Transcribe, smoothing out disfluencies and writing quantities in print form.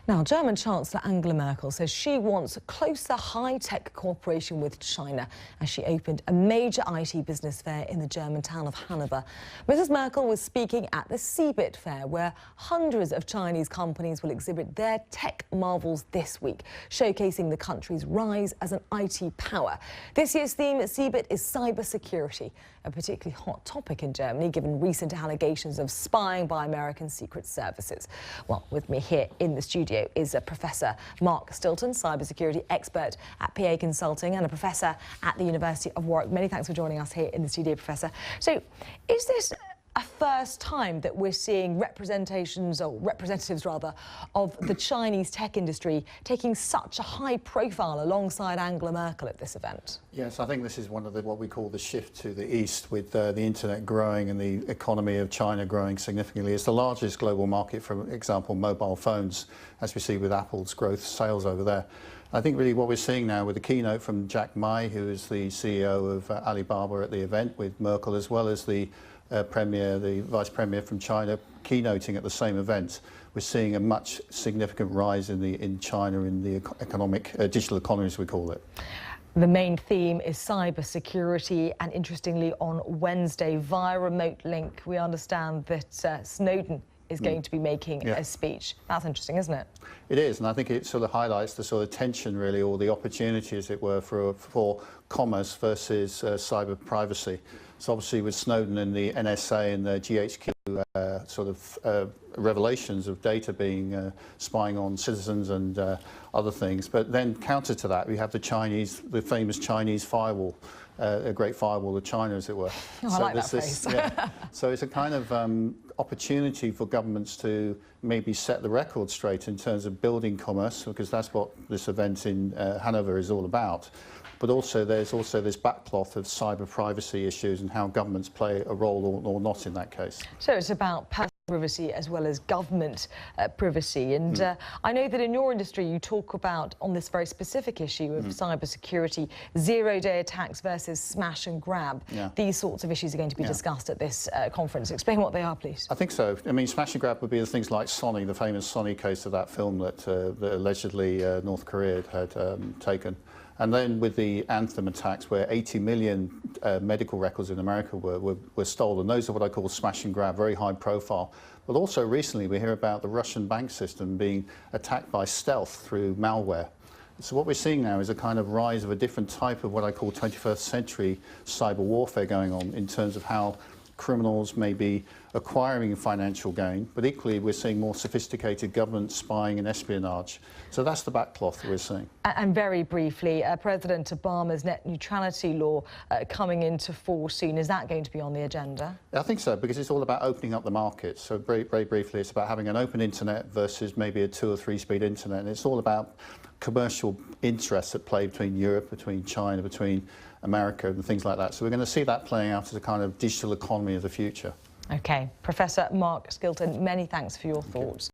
Now, German Chancellor Angela Merkel says she wants closer high-tech cooperation with China as she opened a major IT business fair in the German town of Hanover. Mrs. Merkel was speaking at the CeBIT fair, where hundreds of Chinese companies will exhibit their tech marvels this week, showcasing the country's rise as an IT power. This year's theme at CeBIT is cybersecurity, a particularly hot topic in Germany, given recent allegations of spying by American secret services. Well, with me here in the studio is Professor Mark Stilton, cybersecurity expert at PA Consulting and a professor at the University of Warwick. Many thanks for joining us here in the studio, Professor. So, is this a first time that we're seeing representatives rather, of the Chinese tech industry taking such a high profile alongside Angela Merkel at this event? Yes, I think this is one of what we call the shift to the east, with the internet growing and the economy of China growing significantly. It's the largest global market, for example, mobile phones, as we see with Apple's growth sales over there. I think really what we're seeing now with the keynote from Jack Ma, who is the CEO of Alibaba at the event, with Merkel as well as the the vice premier from China keynoting at the same event, we're seeing a much significant rise in China in the economic digital economy, as we call it. The main theme is cybersecurity, and interestingly, on Wednesday, via remote link, we understand that Snowden is going to be making a speech. That's interesting, isn't it? It is, and I think it sort of highlights the sort of tension, really, or the opportunity, as it were, for commerce versus cyber privacy. So obviously with Snowden and the NSA and the GHQ sort of revelations of data being spying on citizens and other things, but then counter to that we have the famous Chinese firewall, a great firewall of China, as it were. Oh, I like that phrase. So it's a kind of opportunity for governments to maybe set the record straight in terms of building commerce, because that's what this event in Hanover is all about. But also there's this backcloth of cyber privacy issues and how governments play a role or not in that case. So it's about personal privacy as well as government privacy. And I know that in your industry you talk about, on this very specific issue of cybersecurity, zero-day attacks versus smash and grab. These sorts of issues are going to be discussed at this conference. Explain what they are, please. I think so. I mean, smash and grab would be the things like Sonny, the famous Sonny case of that film that allegedly North Korea had taken. And then with the Anthem attacks, where 80 million medical records in America were stolen. Those are what I call smash and grab, very high profile. But also recently we hear about the Russian bank system being attacked by stealth through malware. So what we're seeing now is a kind of rise of a different type of what I call 21st century cyber warfare going on, in terms of how criminals may be acquiring financial gain, but equally we're seeing more sophisticated government spying and espionage. So that's the backcloth that we're seeing. And very briefly, President Obama's net neutrality law coming into force soon. Is that going to be on the agenda? I think so, because it's all about opening up the market. So very briefly, it's about having an open internet versus maybe a 2 or 3 speed internet. And it's all about commercial interests at play between Europe, between China, between America and things like that. So we're going to see that playing out as a kind of digital economy of the future. OK. Professor Mark Stilton, many thanks for your thoughts.